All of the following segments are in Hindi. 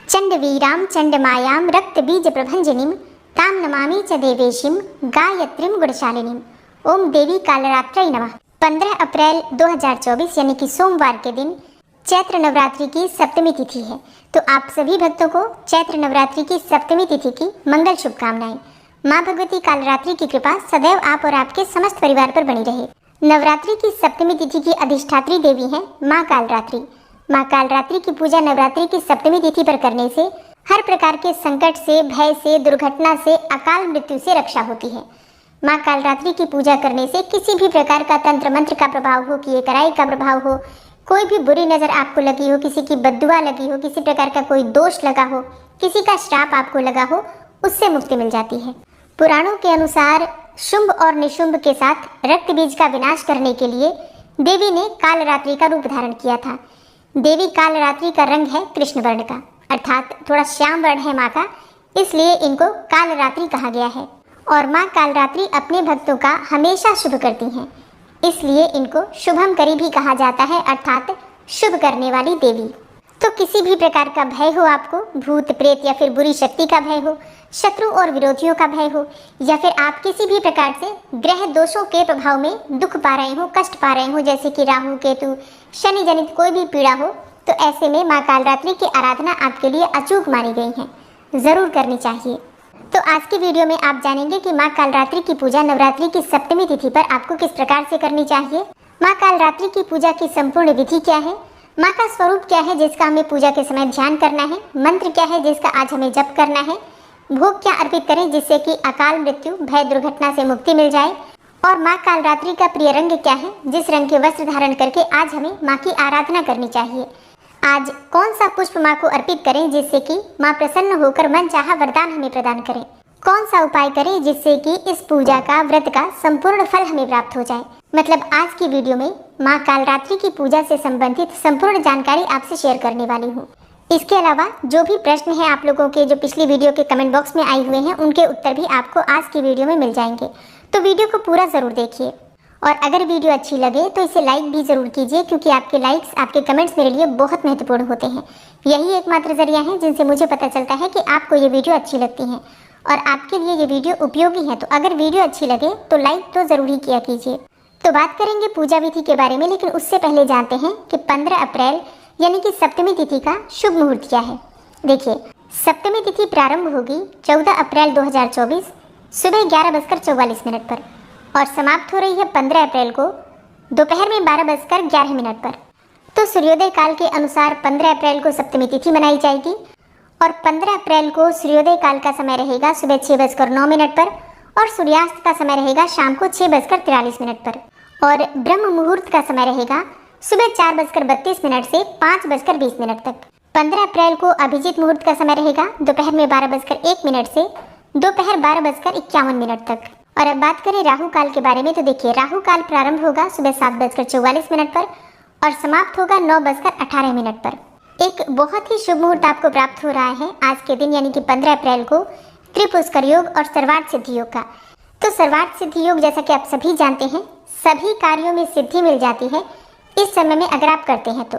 चंडवीरां चंडमायां रक्तबीजप्रभंजनीं तां नमामि च देवेशीं गायत्रीं गुणशालिनीं। ओम देवी कालरात्रै नमः। 15 अप्रैल 2024 यानी कि सोमवार के दिन चैत्र नवरात्रि की सप्तमी तिथि है। तो आप सभी भक्तों को चैत्र नवरात्रि की सप्तमी तिथि की मंगल शुभकामनाएं। माँ भगवती कालरात्रि की कृपा सदैव आप और आपके समस्त परिवार पर बनी रहे। नवरात्रि की सप्तमी तिथि की अधिष्ठात्री देवी है माँ कालरात्रि। माँ कालरात्रि की पूजा नवरात्रि की सप्तमी तिथि पर करने से हर प्रकार के संकट से, भय से, दुर्घटना से, अकाल मृत्यु से रक्षा होती है। माँ कालरात्रि की पूजा करने से किसी भी प्रकार का तंत्र मंत्र का प्रभाव हो, किए कराई का प्रभाव हो, कोई भी बुरी नज़र आपको लगी हो, किसी की बद्दुआ लगी हो, किसी प्रकार का कोई दोष लगा हो, किसी का श्राप आपको लगा हो, उससे मुक्ति मिल जाती है। पुराणों के अनुसार शुंभ और निशुंभ के साथ रक्त बीज का विनाश करने के लिए देवी ने कालरात्रि का रूप धारण किया था। देवी कालरात्रि का रंग है कृष्ण वर्ण का, अर्थात थोड़ा श्याम वर्ण है माँ का, इसलिए इनको कालरात्रि कहा गया है। और माँ कालरात्रि अपने भक्तों का हमेशा शुभ करती हैं, इसलिए इनको शुभम करी भी कहा जाता है, अर्थात शुभ करने वाली देवी। तो किसी भी प्रकार का भय हो, आपको भूत प्रेत या फिर बुरी शक्ति का भय हो, शत्रु और विरोधियों का भय हो, या फिर आप किसी भी प्रकार से ग्रह दोषों के प्रभाव में दुख पा रहे हो, कष्ट पा रहे हो, जैसे कि राहु केतु शनि जनित कोई भी पीड़ा हो, तो ऐसे में माँ कालरात्रि की आराधना आपके लिए अचूक मानी गई है, जरूर करनी चाहिए। तो आज की वीडियो में आप जानेंगे कि माँ कालरात्रि की पूजा नवरात्रि की सप्तमी तिथि पर आपको किस प्रकार से करनी चाहिए, माँ कालरात्रि की पूजा की संपूर्ण विधि क्या है, माँ का स्वरूप क्या है जिसका हमें पूजा के समय ध्यान करना है, मंत्र क्या है जिसका आज हमें जप करना है, भोग क्या अर्पित करें जिससे कि अकाल मृत्यु, भय, दुर्घटना से मुक्ति मिल जाए, और माँ कालरात्रि का प्रिय रंग क्या है, जिस रंग के वस्त्र धारण करके आज हमें माँ की आराधना करनी चाहिए। आज कौन सा पुष्प माँ को अर्पित करें जिससे कि माँ प्रसन्न होकर मन चाहा वरदान हमें प्रदान करें, कौन सा उपाय करें जिससे कि इस पूजा का, व्रत का संपूर्ण फल हमें प्राप्त हो जाए। मतलब आज की वीडियो में माँ कालरात्रि की पूजा से संबंधित संपूर्ण जानकारी आपसे शेयर करने वाली हूँ। इसके अलावा जो भी प्रश्न है आप लोगों के, जो पिछली वीडियो के कमेंट बॉक्स में आए हुए हैं, उनके उत्तर भी आपको आज की वीडियो में मिल जाएंगे। तो वीडियो को पूरा ज़रूर देखिए, और अगर वीडियो अच्छी लगे तो इसे लाइक भी ज़रूर कीजिए, क्योंकि आपके लाइक्स, आपके कमेंट्स मेरे लिए बहुत महत्वपूर्ण होते हैं। यही एकमात्र जरिया है जिनसे मुझे पता चलता है कि आपको ये वीडियो अच्छी लगती है और आपके लिए ये वीडियो उपयोगी है। तो अगर वीडियो अच्छी लगे तो लाइक तो ज़रूर ही किया कीजिए। तो बात करेंगे पूजा विधि के बारे में, लेकिन उससे पहले जानते हैं कि 15 अप्रैल यानी कि सप्तमी तिथि का शुभ मुहूर्त क्या है। देखिए, सप्तमी तिथि प्रारंभ होगी 14 अप्रैल 2024 सुबह 11:44 पर और समाप्त हो रही है 15 अप्रैल को दोपहर में 12:11 पर। तो सूर्योदय काल के अनुसार 15 अप्रैल को सप्तमी तिथि मनाई जाएगी और 15 अप्रैल को सूर्योदय काल का समय रहेगा सुबह 6:09 पर और सूर्यास्त का समय रहेगा शाम को 6:43 पर और ब्रह्म मुहूर्त का समय रहेगा सुबह 4:32 से 5:20 तक। 15 अप्रैल को अभिजीत मुहूर्त का समय रहेगा दोपहर में 12:01 से दोपहर 12:51 तक। और अब बात करें राहु काल के बारे में, तो देखिए, राहु काल प्रारंभ होगा सुबह 7:44 पर और समाप्त होगा 9:18 पर। एक बहुत ही शुभ मुहूर्त आपको प्राप्त हो रहा है आज के दिन, यानी कि 15 अप्रैल को त्रिपुष्कर योग और सर्वार्थ सिद्धि योग का। तो सर्वार्थ सिद्धि योग, जैसा कि आप सभी जानते हैं, सभी कार्यों में सिद्धि मिल जाती है इस समय में अगर आप करते हैं तो।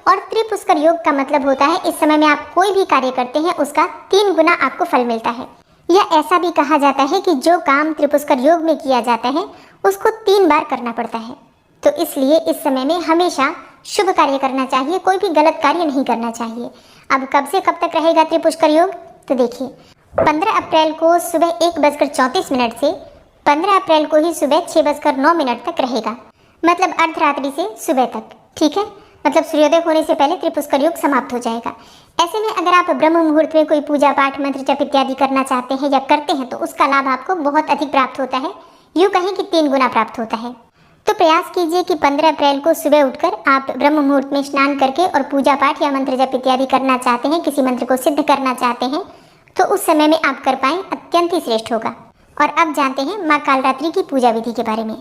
और त्रिपुष्कर योग का मतलब होता है इस समय में आप कोई भी कार्य करते हैं उसका 3 गुना आपको फल मिलता है। यह ऐसा भी कहा जाता है कि जो काम त्रिपुष्कर योग में किया जाता है उसको 3 बार करना पड़ता है। तो इसलिए इस समय में हमेशा शुभ कार्य करना चाहिए, कोई भी गलत कार्य नहीं करना चाहिए। अब कब से कब तक रहेगा त्रिपुष्कर योग, तो देखिए, 15 अप्रैल को सुबह 1:34 से 15 अप्रैल को ही सुबह 6:09 तक रहेगा, मतलब अर्धरात्रि से सुबह तक। ठीक है, मतलब सूर्योदय होने से पहले त्रिपुष्कर योग समाप्त हो जाएगा। ऐसे में अगर आप ब्रह्म मुहूर्त में कोई पूजा पाठ, मंत्र जप इत्यादि करना चाहते हैं या करते हैं तो उसका लाभ आपको बहुत अधिक प्राप्त होता है, यूँ कहें कि 3 गुना प्राप्त होता है। तो प्रयास कीजिए कि 15 अप्रैल को सुबह उठकर आप ब्रह्म मुहूर्त में स्नान करके और पूजा पाठ या मंत्र जप इत्यादि करना चाहते हैं, किसी मंत्र को सिद्ध करना चाहते हैं, तो उस समय में आप कर पाएँ, अत्यंत ही श्रेष्ठ होगा। और अब जानते हैं माँ कालरात्रि की पूजा विधि के बारे में।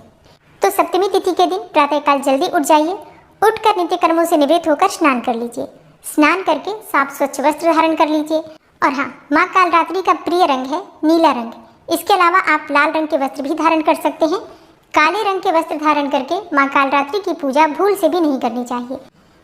तो सप्तमी तिथि के दिन प्रातःकाल जल्दी उठ जाइए, उठकर नित्य कर्मों से निवृत्त होकर स्नान कर लीजिए। स्नान करके साफ स्वच्छ वस्त्र धारण कर लीजिए। और हाँ, माँ कालरात्रि का प्रिय रंग है नीला रंग। इसके अलावा आप लाल रंग के वस्त्र भी धारण कर सकते हैं। काले रंग के वस्त्र धारण करके माँ कालरात्रि की पूजा भूल से भी नहीं करनी चाहिए,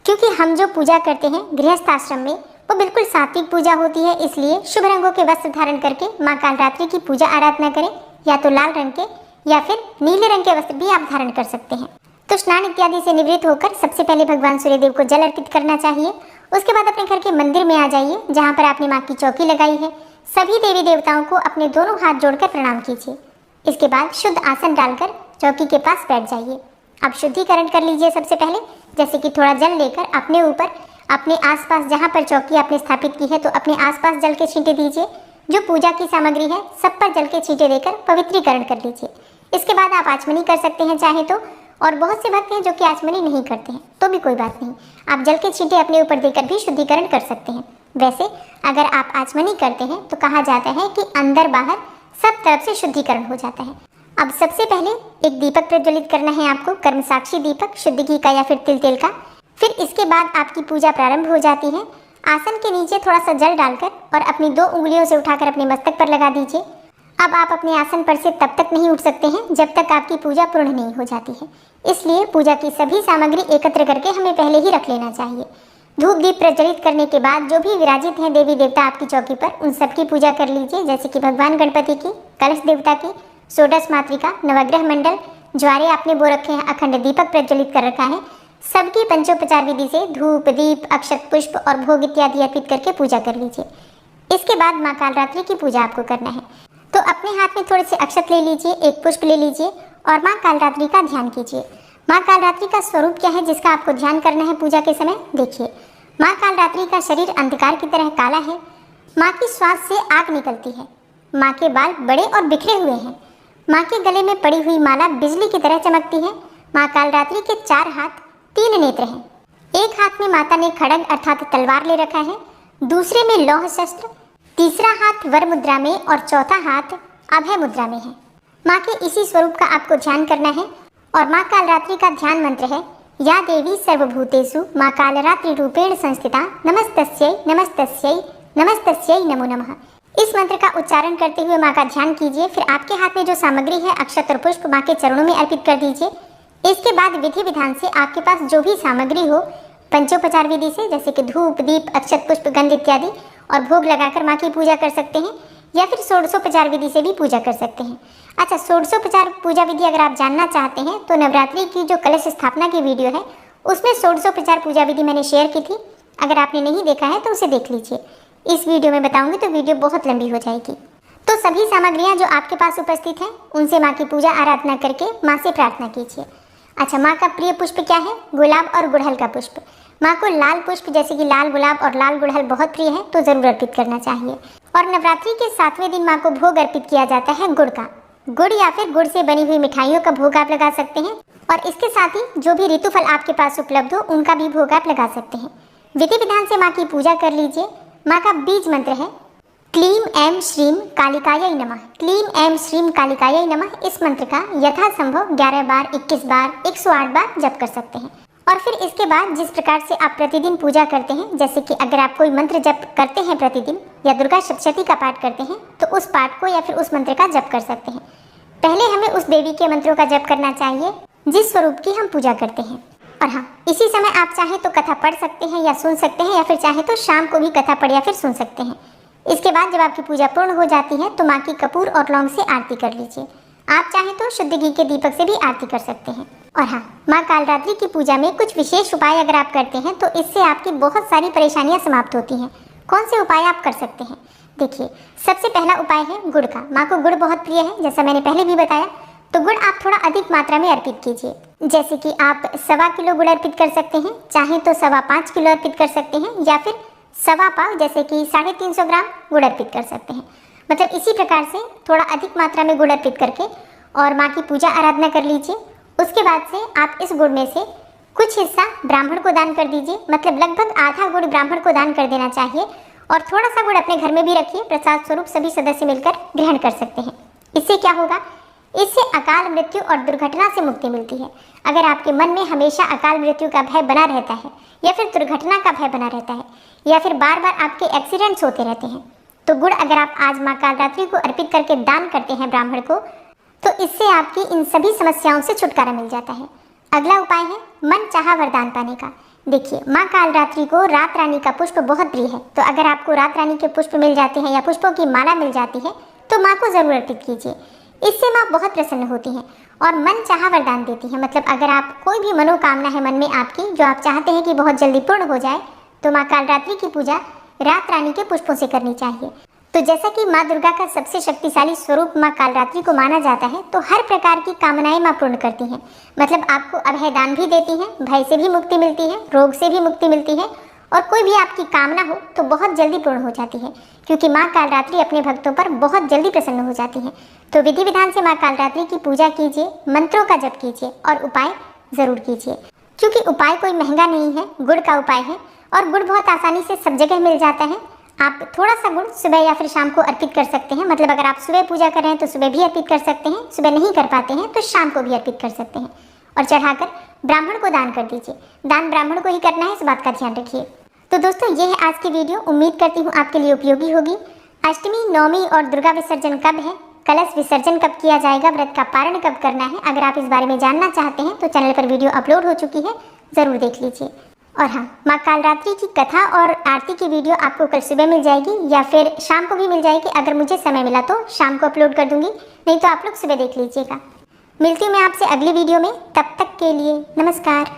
क्योंकि हम जो पूजा करते हैं गृहस्थ आश्रम में वो बिल्कुल सात्विक पूजा होती है, इसलिए शुभ रंगों के वस्त्र धारण करके माँ कालरात्रि की पूजा आराधना करें। या तो लाल रंग के या फिर नीले रंग के वस्त्र भी आप धारण कर सकते हैं। तो स्नान इत्यादि से निवृत्त होकर सबसे पहले भगवान सूर्यदेव को जल अर्पित करना चाहिए। उसके बाद अपने घर के मंदिर में आ जाइए जहाँ पर आपने माँ की चौकी लगाई है। सभी देवी देवताओं को अपने दोनों हाथ जोड़कर प्रणाम कीजिए। इसके बाद शुद्ध आसन डालकर चौकी के पास बैठ जाइए। अब शुद्धिकरण कर लीजिए। सबसे पहले जैसे कि थोड़ा जल लेकर अपने ऊपर, अपने आसपास जहाँ पर चौकी आपने स्थापित की है तो अपने आसपास जल के छींटे दीजिए। जो पूजा की सामग्री है सब पर जल के छींटे देकर पवित्रीकरण कर लीजिए। इसके बाद आप आचमनी कर सकते हैं चाहे तो, और बहुत से भक्त हैं जो कि आचमनी नहीं करते हैं तो भी कोई बात नहीं, आप जल के छींटे अपने ऊपर देकर भी शुद्धिकरण कर सकते हैं। वैसे अगर आप आचमनी करते हैं तो कहा जाता है कि अंदर बाहर सब तरफ से शुद्धिकरण हो जाता है। अब सबसे पहले एक दीपक प्रज्वलित करना है आपको, कर्म साक्षी दीपक, शुद्ध घी का या फिर तिल तेल का। फिर इसके बाद आपकी पूजा प्रारंभ हो जाती है। आसन के नीचे थोड़ा सा जल डालकर और अपनी 2 उंगलियों से उठाकर अपने मस्तक पर लगा दीजिए। अब आप अपने आसन पर से तब तक नहीं उठ सकते हैं जब तक आपकी पूजा पूर्ण नहीं हो जाती है, इसलिए पूजा की सभी सामग्री एकत्र करके हमें पहले ही रख लेना चाहिए। धूप दीप प्रज्वलित करने के बाद जो भी विराजित हैं देवी देवता आपकी चौकी पर, उन सबकी पूजा कर लीजिए, जैसे कि भगवान गणपति की, कलश देवता की, षोडश मातृका, नवग्रह मंडल, ज्वारे आपने बो रखे हैं, अखंड दीपक प्रज्वलित कर रखा है। सबकी पंचोपचार विधि से धूप दीप अक्षत पुष्प और भोग इत्यादि अर्पित करके पूजा कर लीजिए। इसके बाद माँ कालरात्रि की पूजा आपको करना है, तो अपने हाथ में थोड़े से अक्षत ले लीजिए, एक पुष्प ले लीजिए और माँ कालरात्रि का ध्यान कीजिए। माँ कालरात्रि का स्वरूप क्या है जिसका आपको ध्यान करना है पूजा के समय? देखिए, माँ कालरात्रि का शरीर अंधकार की तरह काला है। माँ की श्वास से आग निकलती है। माँ के बाल बड़े और बिखरे हुए हैं। माँ के गले में पड़ी हुई माला बिजली की तरह चमकती है। माँ कालरात्रि के 4 हाथ 3 नेत्र हैं। एक हाथ में माता ने खड्ग अर्थात तलवार ले रखा है, दूसरे में लौह शस्त्र, तीसरा हाथ वर मुद्रा में और चौथा हाथ अभय मुद्रा में है। माँ के इसी स्वरूप का आपको ध्यान करना है और माँ कालरात्रि का ध्यान मंत्र है या देवी सर्वभूतेषु माँ कालरात्रि रूपेण संस्थिता नमस्तस्यै नमस्तस्यै नमस्तस्यै नमो नमः। इस मंत्र का उच्चारण करते हुए माँ का ध्यान कीजिए। फिर आपके हाथ में जो सामग्री है अक्षत और पुष्प माँ के चरणों में अर्पित कर दीजिए। इसके बाद विधि विधान से आपके पास जो भी सामग्री हो पंचोपचार विधि से, जैसे कि धूप दीप अक्षत पुष्प गंध इत्यादि, और भोग लगाकर माँ की पूजा कर सकते हैं या फिर षोडशोपचार विधि से भी पूजा कर सकते हैं। अच्छा, षोडशोपचार पूजा विधि अगर आप जानना चाहते हैं तो नवरात्रि की जो कलश स्थापना की वीडियो है उसमें षोडशोपचार पूजा विधि मैंने शेयर की थी। अगर आपने नहीं देखा है तो उसे देख लीजिए। इस वीडियो में बताऊंगी तो वीडियो बहुत लंबी हो जाएगी। तो सभी सामग्रियां जो आपके पास उपस्थित हैं उनसे माँ की पूजा आराधना करके माँ से प्रार्थना कीजिए। अच्छा, माँ का प्रिय पुष्प क्या है? गुलाब और गुड़हल का पुष्प। माँ को लाल पुष्प जैसे कि लाल गुलाब और लाल गुड़हल बहुत प्रिय है, तो जरूर अर्पित करना चाहिए। और नवरात्रि के 7वें दिन माँ को भोग अर्पित किया जाता है गुड़ का। गुड़ या फिर गुड़ से बनी हुई मिठाइयों का भोग आप लगा सकते हैं और इसके साथ ही जो भी ऋतुफल आपके पास उपलब्ध हो उनका भी भोग आप लगा सकते हैं। विधि विधान से माँ की पूजा कर लीजिए। माँ का बीज मंत्र है क्लीम ऐं श्रीम कालिकायै नमः। क्लीम ऐं श्रीम कालिकायै नमः। इस मंत्र का यथासंभव 11 बार, 21 बार, 108 बार जप कर सकते हैं। और फिर इसके बाद जिस प्रकार से आप प्रतिदिन पूजा करते हैं, जैसे कि अगर आप कोई मंत्र जप करते हैं प्रतिदिन या दुर्गा सप्तशती का पाठ करते हैं तो उस पाठ को या फिर उस मंत्र का जप कर सकते हैं। पहले हमें उस देवी के मंत्रों का जप करना चाहिए जिस स्वरूप की हम पूजा करते हैं। और हाँ, इसी समय आप चाहे तो कथा पढ़ सकते हैं या सुन सकते हैं, या फिर चाहे तो शाम को भी कथा पढ़ या फिर सुन सकते हैं। इसके बाद जब आपकी पूजा पूर्ण हो जाती है तो माँ की कपूर और लौंग से आरती कर लीजिए। आप चाहे तो शुद्ध घी के दीपक से भी आरती कर सकते हैं। और हाँ, माँ कालरात्रि की पूजा में कुछ विशेष उपाय अगर आप करते हैं तो इससे आपकी बहुत सारी परेशानियाँ समाप्त होती हैं। कौन से उपाय आप कर सकते हैं? देखिए, सबसे पहला उपाय है गुड़ का। माँ को गुड़ बहुत प्रिय है, जैसा मैंने पहले भी बताया। तो गुड़ आप थोड़ा अधिक मात्रा में अर्पित कीजिए, जैसे कि आप 1.25 किलो गुड़ अर्पित कर सकते हैं, चाहे तो 5.25 किलो अर्पित कर सकते हैं, या फिर 1.25 पाव जैसे कि 350 ग्राम गुड़ अर्पित कर सकते हैं। मतलब इसी प्रकार से थोड़ा अधिक मात्रा में गुड़ अर्पित करके और माँ की पूजा आराधना कर लीजिए। उसके बाद से आप इस गुड़ में से कुछ हिस्सा ब्राह्मण को दान कर दीजिए। मतलब लगभग आधा गुड़ ब्राह्मण को दान कर देना चाहिए और थोड़ा सा गुड़ अपने घर में भी रखिए। प्रसाद स्वरूप सभी सदस्य मिलकर ग्रहण कर सकते हैं। इससे क्या होगा? इससे अकाल मृत्यु और दुर्घटना से मुक्ति मिलती है। अगर आपके मन में हमेशा अकाल मृत्यु का भय बना रहता है या फिर दुर्घटना का भय बना रहता है या फिर बार बार आपके एक्सीडेंट्स होते रहते हैं, तो गुड़ अगर आप आज माँ कालरात्रि को अर्पित करके दान करते हैं ब्राह्मण को, तो इससे आपकी इन सभी समस्याओं से छुटकारा मिल जाता है। अगला उपाय है मन चाहा वरदान पाने का। देखिए, माँ कालरात्रि को रात रानी का पुष्प बहुत प्रिय है, तो अगर आपको रात रानी के पुष्प मिल जाते हैं या पुष्पों की माला मिल जाती है तो माँ को जरूर अर्पित कीजिए। इससे माँ बहुत प्रसन्न होती हैं और मन चाहा वरदान देती हैं। मतलब अगर आप कोई भी मनोकामना है मन में आपकी जो आप चाहते हैं कि बहुत जल्दी पूर्ण हो जाए, तो माँ कालरात्रि की पूजा रात रानी के पुष्पों से करनी चाहिए। तो जैसा कि माँ दुर्गा का सबसे शक्तिशाली स्वरूप माँ कालरात्रि को माना जाता है, तो हर प्रकार की कामनाएं माँ पूर्ण करती हैं। मतलब आपको अभयदान भी देती हैं, भय से भी मुक्ति मिलती है, रोग से भी मुक्ति मिलती है, और कोई भी आपकी कामना हो तो बहुत जल्दी पूर्ण हो जाती है, क्योंकि माँ कालरात्रि अपने भक्तों पर बहुत जल्दी प्रसन्न हो जाती है। तो विधि विधान से माँ कालरात्रि की पूजा कीजिए, मंत्रों का जप कीजिए और उपाय जरूर कीजिए। क्योंकि उपाय कोई महंगा नहीं है, गुड़ का उपाय है और गुड़ बहुत आसानी से सब जगह मिल जाता है। आप थोड़ा सा गुड़ सुबह या फिर शाम को अर्पित कर सकते हैं। मतलब अगर आप सुबह पूजा कर रहे हैं तो सुबह भी अर्पित कर सकते हैं, सुबह नहीं कर पाते हैं तो शाम को भी अर्पित कर सकते हैं, और चढ़ाकर ब्राह्मण को दान कर दीजिए। दान ब्राह्मण को ही करना है, इस बात का ध्यान रखिए। तो दोस्तों, ये है आज की वीडियो। उम्मीद करती हूँ आपके लिए उपयोगी होगी। अष्टमी, नवमी और दुर्गा विसर्जन कब है, कलश विसर्जन कब किया जाएगा, व्रत का पारण कब करना है, अगर आप इस बारे में जानना चाहते हैं तो चैनल पर वीडियो अपलोड हो चुकी है, ज़रूर देख लीजिए। और हाँ, माँ कालरात्रि की कथा और आरती की वीडियो आपको कल सुबह मिल जाएगी या फिर शाम को भी मिल जाएगी। अगर मुझे समय मिला तो शाम को अपलोड कर दूंगी, नहीं तो आप लोग सुबह देख लीजिएगा। मिलती हूँ मैं आपसे अगली वीडियो में, तब तक के लिए नमस्कार।